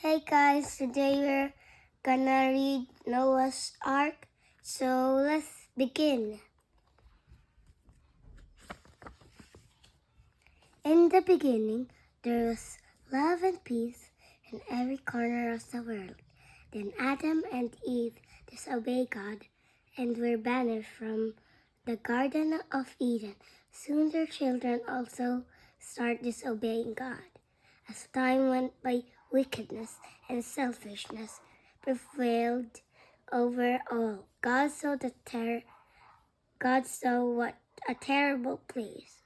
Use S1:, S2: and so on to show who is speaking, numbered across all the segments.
S1: Hey guys, today we're gonna read Noah's Ark. So let's begin. In the beginning, there was love and peace in every corner of the world. Then Adam and Eve disobeyed God and were banished from the Garden of Eden. Soon their children also start disobeying God. As time went by, wickedness and selfishness prevailed over all. God saw what a terrible place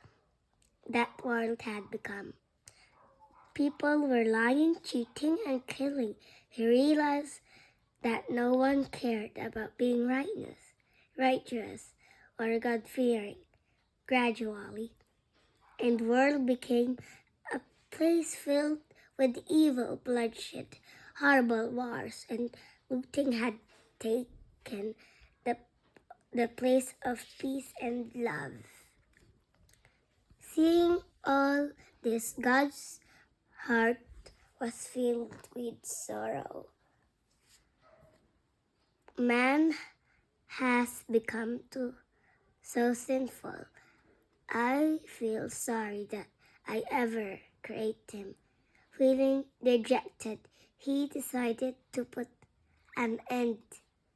S1: that world had become. People were lying, cheating, and killing. He realized that no one cared about being righteous, or God-fearing. Gradually, and the world became a place filled with evil, bloodshed, horrible wars, and looting had taken the, the place of peace and love. Seeing all this, God's heart was filled with sorrow. Man has become so sinful. I feel sorry that I ever created him. Feeling dejected, he decided to put an end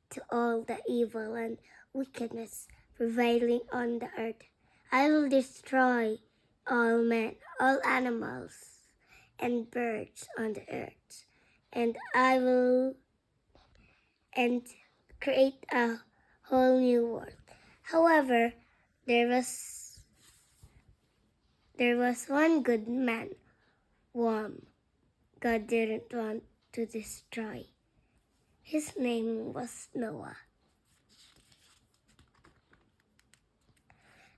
S1: to all the evil and wickedness prevailing on the earth. I will destroy all men, all animals, and birds on the earth, and I will create a whole new world. However, there was one good man, whom God didn't want to destroy. His name was Noah.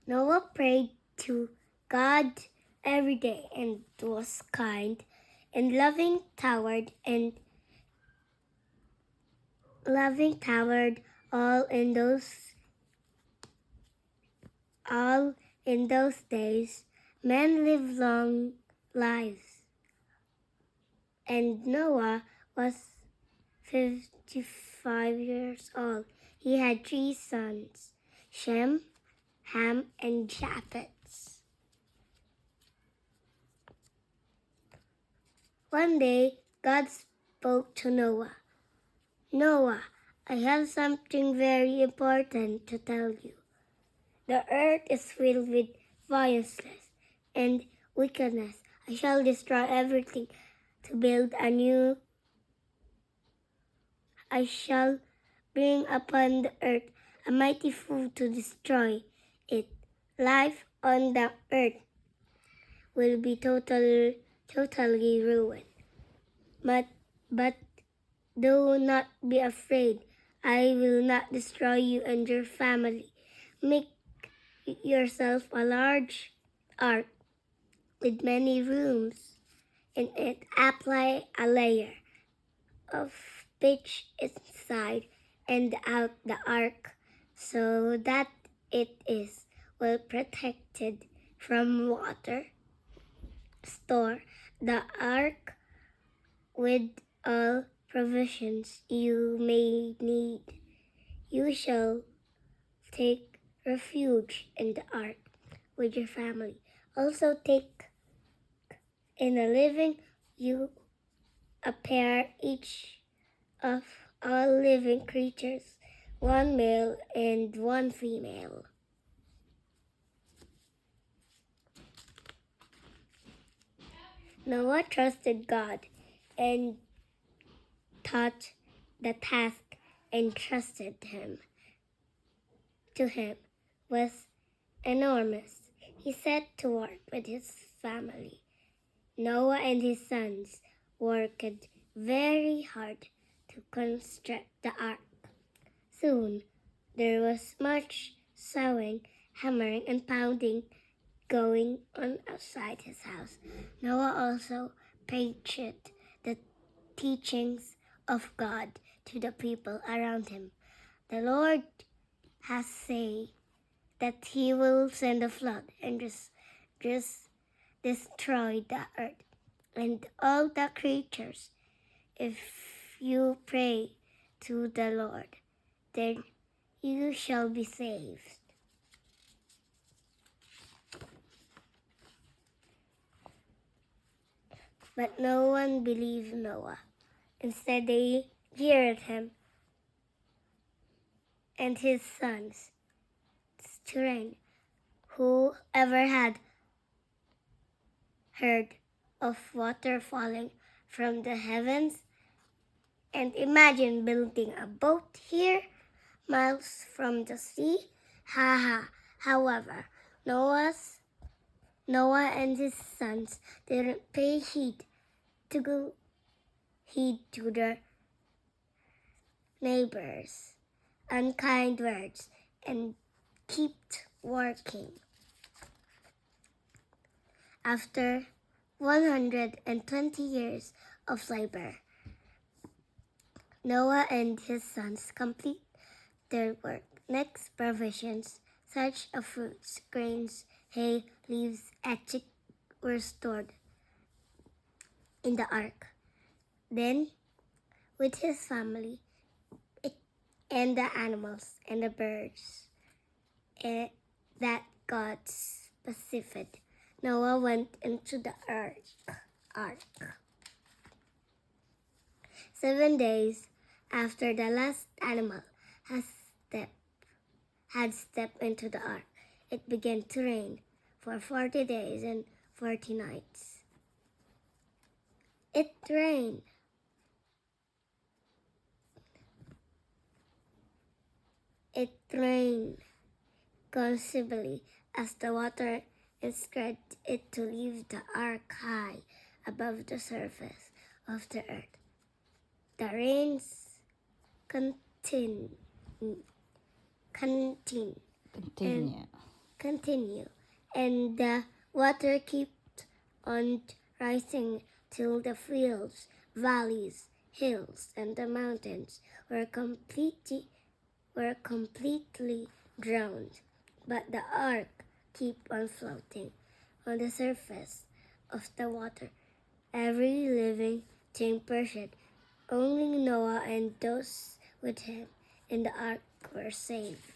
S1: Noah prayed to God every day and was kind and loving toward all in those days. Men lived long lives, and Noah was 55 years old. He had 3 sons, Shem, Ham, and Japheth. One day, God spoke to Noah. Noah, I have something very important to tell you. The earth is filled with violence and wickedness. I shall destroy everything to build anew. I shall bring upon the earth a mighty flood to destroy it. Life on the earth will be totally ruined. But do not be afraid. I will not destroy you and your family. Make yourself a large ark with many rooms in it. Apply a layer of pitch inside and out the ark so that it is well protected from water. Store the ark with all provisions you may need. You shall take refuge in the ark with your family. Also take in a living you a pair each of all living creatures, one male and one female. Noah trusted God and taught the task entrusted to him was enormous. He set to work with his family. Noah and his sons worked very hard to construct the ark. Soon there was much sawing, hammering, and pounding going on outside his house. Noah also preached the teachings of God to the people around him. The Lord has said that he will send a flood and just destroy the earth and all the creatures If you pray to the Lord, then you shall be saved. But no one believed Noah. Instead, they jeered him and his sons to rain. Whoever had heard of water falling from the heavens and imagine building a boat here, miles from the sea? Ha ha. However, Noah and his sons didn't pay heed to their neighbors' unkind words and kept working. After 120 years of labor, Noah and his sons complete their work. Next, provisions such as fruits, grains, hay, leaves, etc. were stored in the ark. Then, with his family and the animals and the birds that God specified, Noah went into the ark. 7 days after the last animal had stepped into the ark, it began to rain for 40 days and 40 nights. It rained considerably as the water encouraged it to leave the ark high above the surface of the earth. The rains continue, and the water kept on rising till the fields, valleys, hills, and the mountains were completely drowned. But the ark kept on floating on the surface of the water. Every living thing perished. Only Noah and those with him in the ark were saved.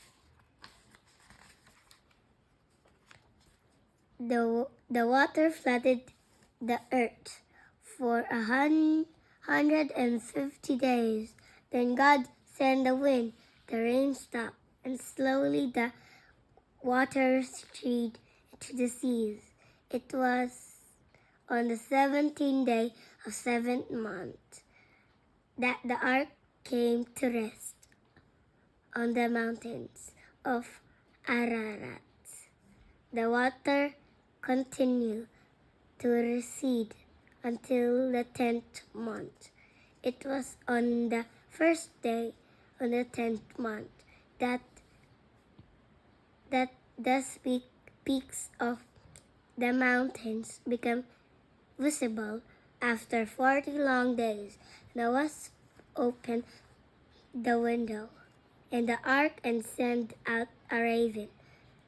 S1: The water flooded the earth for 150 days. Then God sent the wind, the rain stopped, and slowly the water streamed into the seas. It was on the 17th day of 7th month that the ark came to rest on the mountains of Ararat. The water continued to recede until the 10th month. It was on the first day on the 10th month that the peaks of the mountains became visible. After 40 long days, Noah opened the window in the ark and sent out a raven.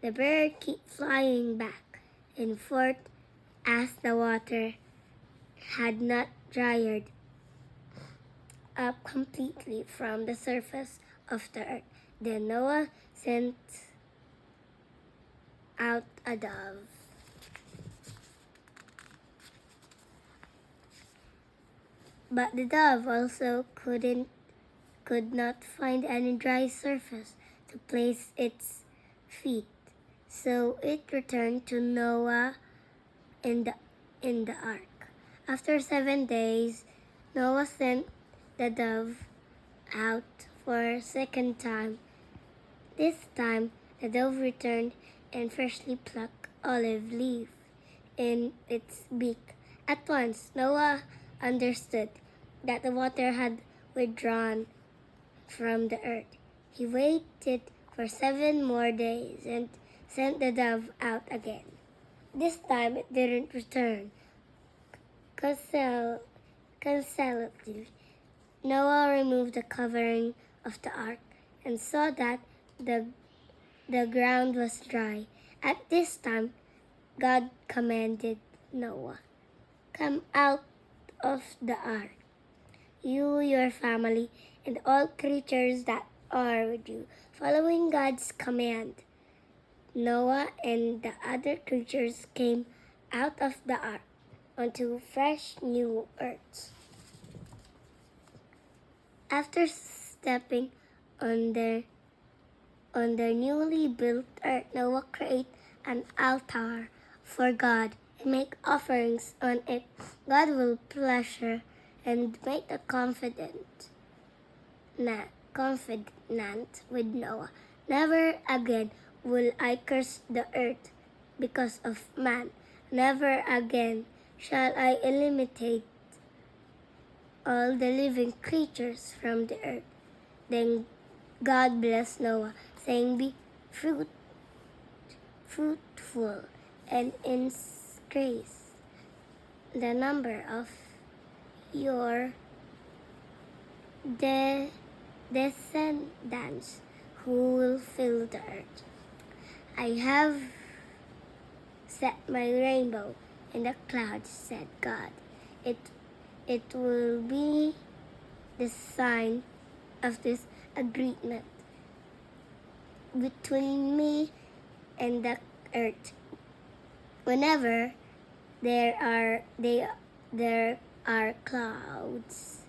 S1: The bird kept flying back and forth as the water had not dried up completely from the surface of the earth. Then Noah sent out a dove. But the dove also could not find any dry surface to place its feet. So it returned to Noah in the ark. After 7 days, Noah sent the dove out for a second time. This time, the dove returned and freshly plucked olive leaf in its beak. At once, Noah understood that the water had withdrawn from the earth. He waited for 7 more days and sent the dove out again. This time it didn't return. Consolingly, Noah removed the covering of the ark and saw that the ground was dry. At this time, God commanded Noah, "Come out of the ark, you, your family, and all creatures that are with you, following God's command. Noah and the other creatures came out of the ark onto fresh new earth. After stepping on their newly built earth, Noah created an altar for God and make offerings on it. God will pleasure and make a confident with Noah. Never again will I curse the earth because of man. Never again shall I eliminate all the living creatures from the earth. Then God blessed Noah, saying, Be fruitful and increase the number of your descendants who will fill the earth. I have set my rainbow in the clouds, said God. It will be the sign of this agreement between me and the earth. Whenever there are clouds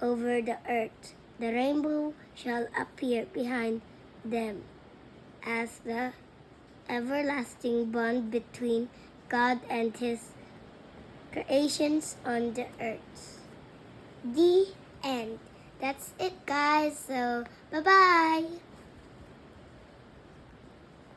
S1: over the earth, the rainbow shall appear behind them as the everlasting bond between God and His creations on the earth. The end. That's it, guys. So, bye-bye.